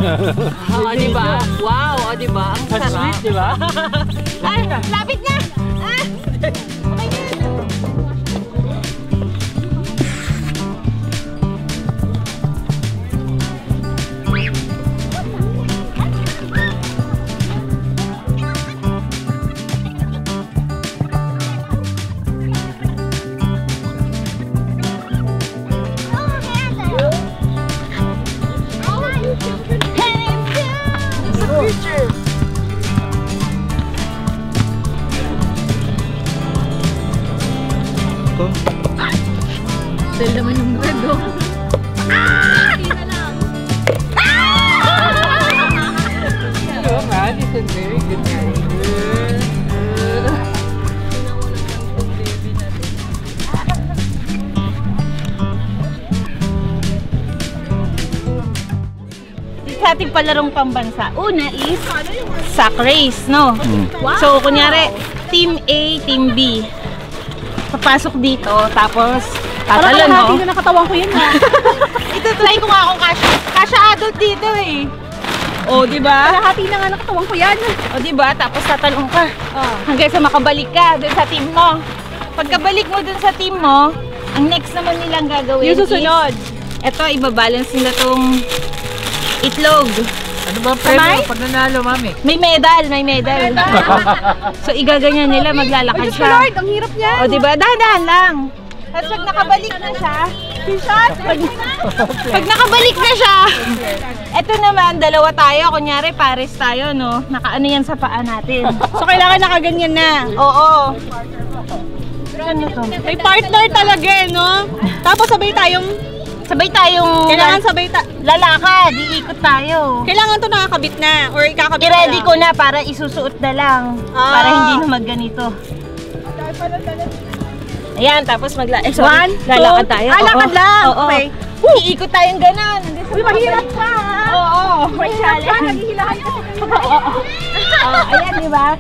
Oo, diba? Wow, o diba? Ang sarap. Sweet, diba? Ay, lapit na! Ah! Okay na! Dahil naman yung red, oh. Hindi na lang. Oh man, it's a very good guy. Sa ating palarong pambansa, una is sack race, no? Wow. So, kunyari, Team A, Team B. Papasok dito, tapos tatalon, no? Parang na nakatawan ko yun, ha? Ito, try ko nga kung kasha adult dito, eh. O, diba? Kalahati na nga nakatawan ko yan. O, diba? Tapos tatalon ka. Hanggang sa makabalik ka dun sa team mo. Pagkabalik mo dun sa team mo, ang next naman nilang gagawin yung susunod. Ito, ibabalance nila tong itlog. Ano ba ang premyo pag nanalo, mami? May medal, may medal. So, igaganyan nila, maglalakad siya. Lord, ang hirap niya. O, diba? Dahan-dahan lang. Tapos pag nakabalik na siya, pag nakabalik na siya, eto naman, dalawa tayo. Kunyari, pares tayo, no? Nakaano yan sa paa natin. So, kailangan nakaganyan na. Oo. Ano to? May partner talaga, no? Tapos sabay tayong kailangan sabay lalakad, iikot tayo. Kailangan to nakakabit na or ikakabit I-ready ko na para isusuot na lang. Para hindi na magganito. Ayan, tapos lalakad tayo. Lakad lang. Oo. Okay. Iikot tayong ganon. Uy, mahirap pa. Oo. May challenge. Naghihilahan kasi. Ayan, di ba?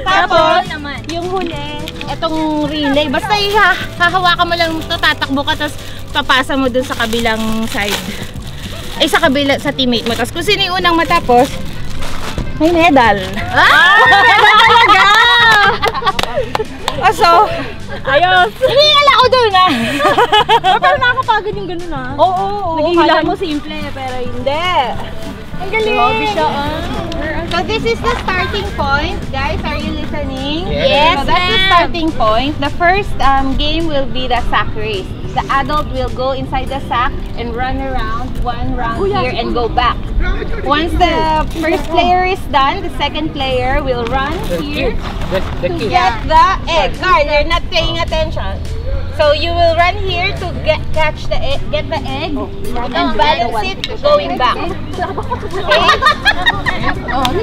Tapos, yung huli, etong relay, basta hahawakan mo lang ito, tatakbo ka, tapos papasa mo dun sa kabilang side. Ay, sa kabila, sa teammate mo. Tapos kung sino yung unang matapos, may medal. Medal talaga! So, ayos. hinihingal ako dun, Pero nakakapagod yung ganun, ha? Oo. Naghihilahan mo simple, pero hindi. Ang galing! Grabe siya, So this is the starting point. Guys, are you listening? Yes. So that's the starting point. The first game will be the sack race. The adult will go inside the sack and run around one round here and go back. Once the first player is done, the second player will run here to get the egg. Carl, you're not paying attention. So you will run here to catch the egg, get the egg, and balance it going back. Okay?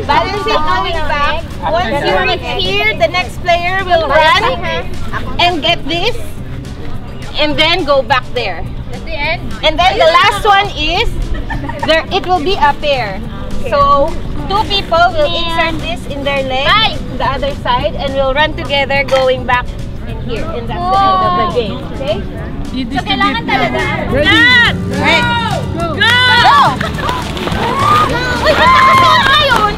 Balance it going back. Once you reach here, the next player will run and get this, and then go back there. That's the end. And then the last one is there. It will be a pair. So two people will insert this in their leg, the other side, and will run together going back in here. And that's the end of the game. Okay? So kailangan talaga. Right. Go! Go! Uy, ayun!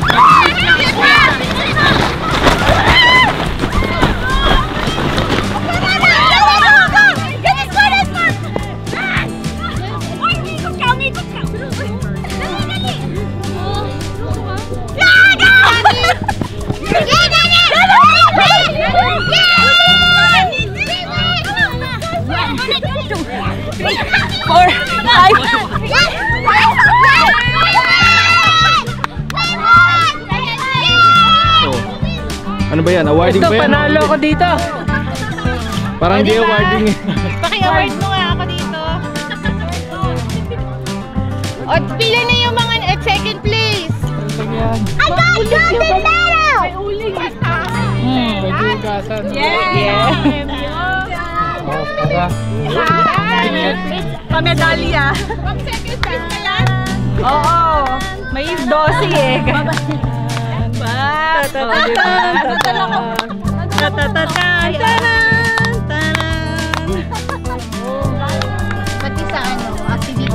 Ano ba yan? Awarding Ito, ba yan? panalo ko dito. Parang hindi awarding eh. Paki-award mo nga ako dito. O, pila na yung mga second place. I got golden medal! May uling. May hugasan. Yeah. Oh, para. Pamedalya. Pag-second place na yan? Oo. May dosi eh. Pati sa activity.